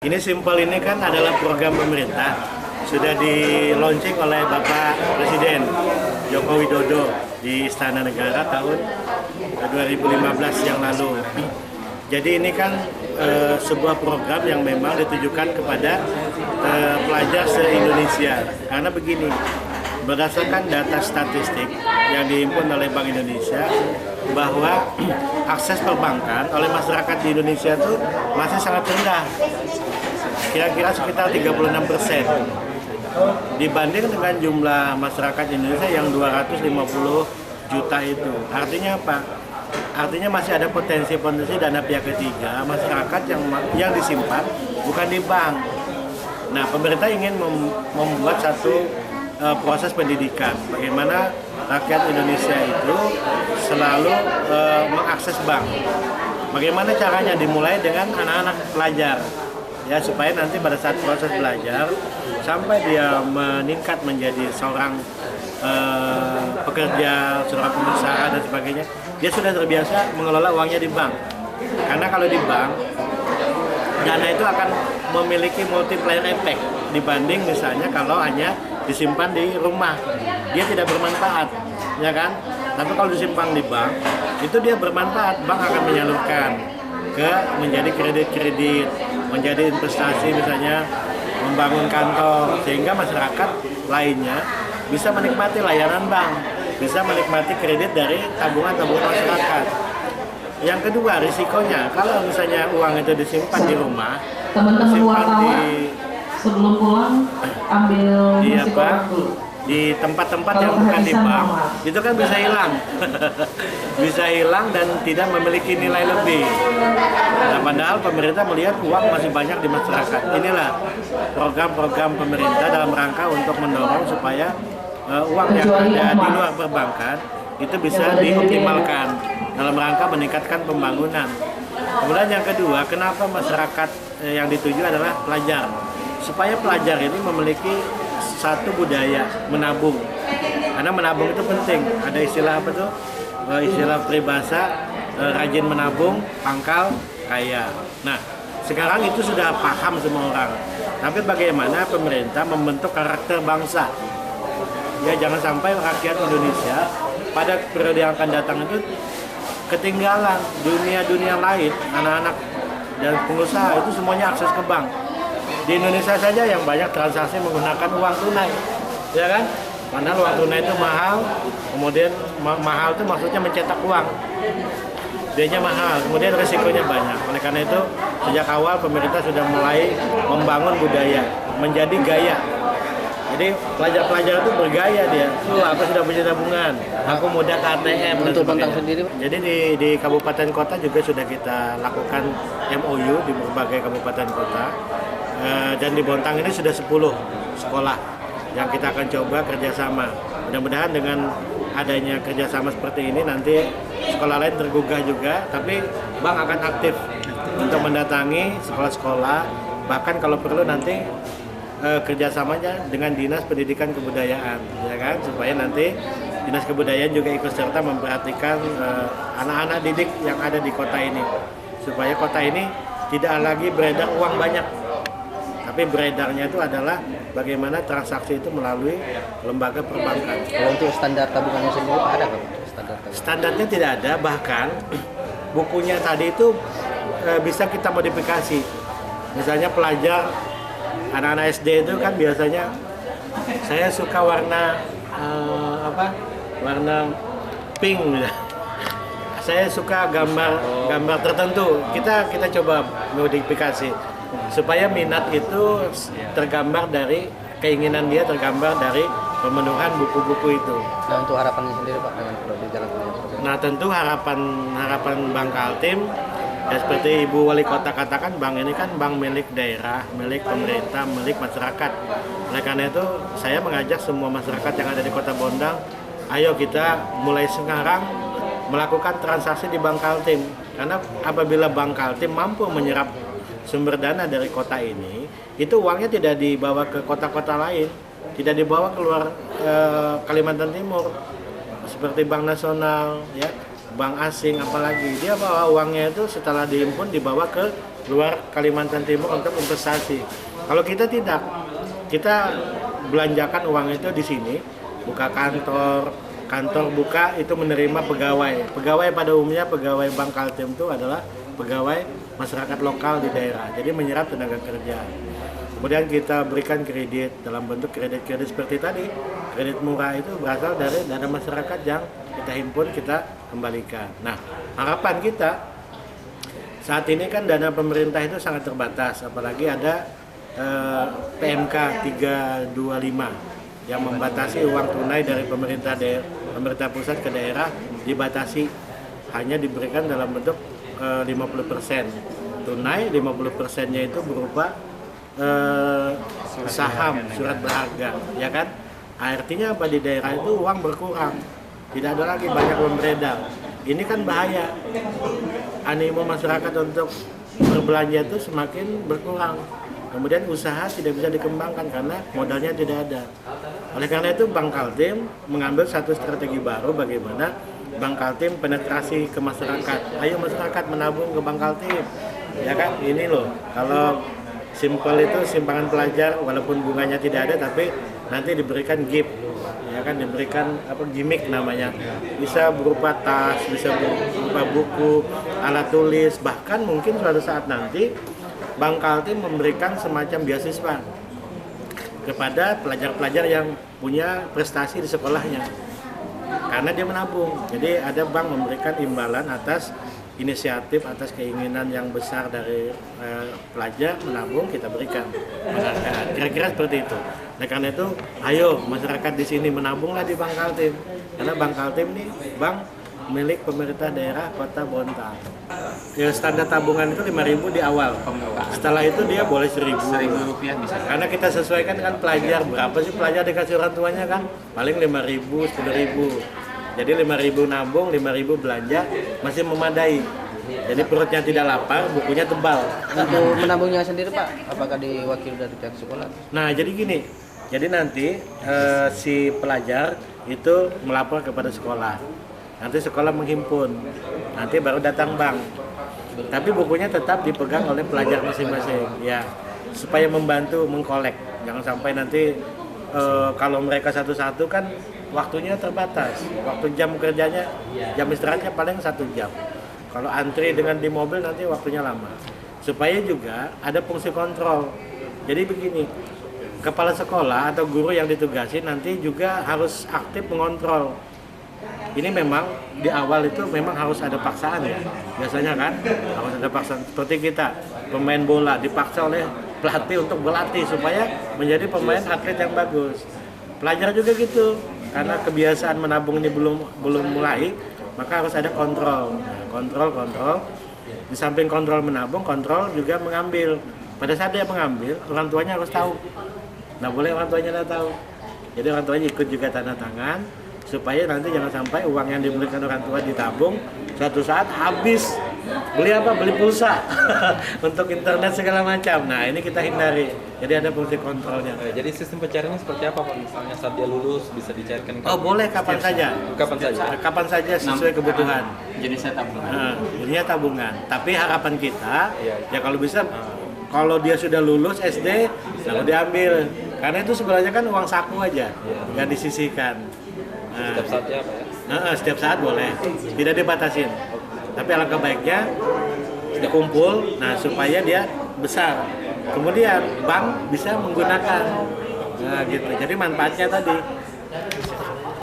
Ini Simpel ini kan adalah program pemerintah, sudah di-launching oleh Bapak Presiden Joko Widodo di Istana Negara tahun 2015 yang lalu. Jadi ini kan sebuah program yang memang ditujukan kepada pelajar se-Indonesia. Karena begini, berdasarkan data statistik yang dihimpun oleh Bank Indonesia, bahwa akses perbankan oleh masyarakat di Indonesia itu masih sangat rendah. Kira-kira sekitar 36% dibanding dengan jumlah masyarakat Indonesia yang 250 juta itu. Artinya apa? Artinya masih ada potensi dana pihak ketiga masyarakat yang disimpan bukan di bank. Nah, pemerintah ingin membuat satu proses pendidikan bagaimana rakyat Indonesia itu selalu mengakses bank. Bagaimana caranya? Dimulai dengan anak-anak pelajar. Ya, supaya nanti pada saat proses belajar sampai dia meningkat menjadi seorang pekerja, seorang pengusaha dan sebagainya, dia sudah terbiasa mengelola uangnya di bank. Karena kalau di bank, dana itu akan memiliki multiplier effect dibanding misalnya kalau hanya disimpan di rumah, dia tidak bermanfaat, ya kan? Tapi kalau disimpan di bank, itu dia bermanfaat. Bank akan menyalurkan ke menjadi kredit-kredit, menjadi investasi, misalnya membangun kantor, sehingga masyarakat lainnya bisa menikmati layanan bank, bisa menikmati kredit dari tabungan-tabungan masyarakat. Yang kedua, risikonya kalau misalnya uang itu disimpan di rumah, teman-teman wartawan sebelum pulang ambil di tempat-tempat yang bukan di bank, itu kan bisa hilang. Bisa hilang dan tidak memiliki nilai lebih. Nah, padahal pemerintah melihat uang masih banyak di masyarakat. Inilah program-program pemerintah dalam rangka untuk mendorong supaya uang yang ada di luar perbankan itu bisa dioptimalkan dalam rangka meningkatkan pembangunan. Kemudian yang kedua, kenapa masyarakat yang dituju adalah pelajar? Supaya pelajar ini memiliki satu budaya menabung. Karena menabung itu penting. Ada istilah apa tuh? Istilah peribahasa, rajin menabung, pangkal kaya. Nah, sekarang itu sudah paham semua orang. Tapi bagaimana pemerintah membentuk karakter bangsa? Ya, jangan sampai rakyat Indonesia pada periode yang akan datang itu ketinggalan dunia-dunia lain. Anak-anak dan pengusaha itu semuanya akses ke bank. Di Indonesia saja yang banyak transaksi menggunakan uang tunai, ya kan? Padahal uang tunai itu mahal, kemudian mahal itu maksudnya mencetak uang. Biayanya mahal, kemudian resikonya banyak. Oleh karena itu, sejak awal pemerintah sudah mulai membangun budaya, menjadi gaya. Jadi pelajar-pelajar itu bergaya dia. Aku sudah punya tabungan, aku mudah ke ATM. Untuk Bontang sendiri, Pak? Jadi di kabupaten kota juga sudah kita lakukan MOU di berbagai kabupaten kota. Dan di Bontang ini sudah 10 sekolah yang kita akan coba kerjasama. Mudah-mudahan dengan adanya kerjasama seperti ini nanti sekolah lain tergugah juga, tapi bank akan aktif untuk mendatangi sekolah-sekolah, bahkan kalau perlu nanti kerjasamanya dengan Dinas Pendidikan Kebudayaan, ya kan, supaya nanti Dinas Kebudayaan juga ikut serta memperhatikan anak-anak didik yang ada di kota ini, supaya kota ini tidak lagi beredar uang banyak, tapi beredarnya itu adalah bagaimana transaksi itu melalui lembaga perbankan. Kalau untuk standar tabungannya sendiri, Pak, ada Pak? Standarnya tidak ada, bahkan bukunya tadi itu bisa kita modifikasi. Misalnya pelajar anak-anak SD itu kan biasanya saya suka warna warna pink, saya suka gambar tertentu. Kita coba modifikasi supaya minat itu tergambar dari keinginan dia, tergambar dari pemenuhan buku-buku itu. Nah, untuk harapannya sendiri, Pak, dengan dijalankannya program. Nah, tentu harapan Bank Kaltim, ya seperti Ibu Wali Kota katakan, bank ini kan bank milik daerah, milik pemerintah, milik masyarakat. Oleh karena itu, saya mengajak semua masyarakat yang ada di Kota Bondang, ayo kita mulai sekarang melakukan transaksi di Bank Kaltim. Karena apabila Bank Kaltim mampu menyerap sumber dana dari kota ini, itu uangnya tidak dibawa ke kota-kota lain, tidak dibawa keluar Kalimantan Timur seperti Bank Nasional, ya, bank asing, apalagi dia bawa uangnya itu setelah dihimpun dibawa ke luar Kalimantan Timur untuk investasi. Kalau kita tidak, kita belanjakan uang itu di sini, buka kantor buka itu menerima pegawai. Pegawai pada umumnya pegawai Bank Kaltim itu adalah pegawai masyarakat lokal di daerah. Jadi menyerap tenaga kerja. Kemudian kita berikan kredit dalam bentuk kredit-kredit seperti tadi. Kredit murah itu berasal dari dana masyarakat yang kita himpun, kita kembalikan. Nah, harapan kita saat ini kan dana pemerintah itu sangat terbatas, apalagi ada PMK 325 yang membatasi uang tunai dari pemerintah pusat ke daerah, dibatasi hanya diberikan dalam bentuk 50% tunai, 50%-nya itu berupa saham, surat berharga, ya kan? Artinya apa, di daerah itu uang berkurang, tidak ada lagi banyak uang beredar. Ini kan bahaya, animo masyarakat untuk berbelanja itu semakin berkurang. Kemudian usaha tidak bisa dikembangkan karena modalnya tidak ada. Oleh karena itu Bank Kaltim mengambil satu strategi baru, bagaimana Bank Kaltim penetrasi ke masyarakat. Ayo masyarakat menabung ke Bank Kaltim, ya kan? Ini loh, kalau simpel itu simpangan pelajar, walaupun bunganya tidak ada, tapi nanti diberikan gift, ya kan, diberikan gimmick namanya, bisa berupa tas, bisa berupa buku, alat tulis, bahkan mungkin suatu saat nanti Bank Kaltim memberikan semacam beasiswa kepada pelajar-pelajar yang punya prestasi di sekolahnya karena dia menabung. Jadi ada bank memberikan imbalan atas inisiatif, atas keinginan yang besar dari pelajar menabung, kita berikan penghargaan. Kira-kira seperti itu. Nah, karena itu ayo masyarakat di sini menabunglah di Bank Kaltim, karena Bank Kaltim ini bank milik pemerintah daerah Kota Bontang. Ya, standar tabungan itu 5.000 di awal. Setelah itu dia boleh 1.000 rupiah bisa. Karena kita sesuaikan dengan pelajar, berapa sih pelajar dikasih orang tuanya kan? Paling 5.000, 10.000. Jadi 5.000 nabung, 5.000 belanja masih memadai. Jadi perutnya tidak lapar, bukunya tebal. Untuk menabungnya sendiri Pak, apakah diwakili dari pihak sekolah? Nah, jadi gini. Jadi nanti si pelajar itu melapor kepada sekolah. Nanti sekolah menghimpun, nanti baru datang bank. Tapi bukunya tetap dipegang oleh pelajar masing-masing, ya, supaya membantu mengkolek. Jangan sampai nanti kalau mereka satu-satu kan waktunya terbatas. Waktu jam kerjanya, jam istirahatnya paling 1 jam. Kalau antri dengan di mobil nanti waktunya lama. Supaya juga ada fungsi kontrol. Jadi begini, kepala sekolah atau guru yang ditugasi nanti juga harus aktif mengontrol. Ini memang di awal itu memang harus ada paksaan ya, biasanya kan harus ada paksaan. Seperti kita pemain bola dipaksa oleh pelatih untuk berlatih supaya menjadi pemain atlet yang bagus. Pelajar juga gitu, karena kebiasaan menabung ini belum mulai, maka harus ada kontrol. Kontrol. Di samping kontrol menabung, kontrol juga mengambil. Pada saat dia mengambil, orang tuanya harus tahu. Nah, boleh orang tuanya tidak tahu. Jadi orang tuanya ikut juga tanda tangan, supaya nanti jangan sampai uang yang diberikan orang tua ditabung, suatu saat habis. Beli apa? Beli pulsa untuk internet segala macam. Nah, ini kita hindari. Jadi ada fungsi kontrolnya. Jadi sistem pencairannya seperti apa Pak? Misalnya saat dia lulus bisa dicairkan? Oh, boleh kapan saja. Kapan saja sesuai kebutuhan. Jenisnya tabungan. Jadinya tabungan. Tapi harapan kita ya kalau bisa, kalau dia sudah lulus SD, lalu diambil. Karena itu sebenarnya kan uang saku aja, nggak disisihkan. Setiap saatnya Pak ya? Setiap saat boleh, tidak dibatasin. Tapi alangkah baiknya dikumpul, nah supaya dia besar. Kemudian bank bisa menggunakan, nah gitu. Jadi manfaatnya tadi.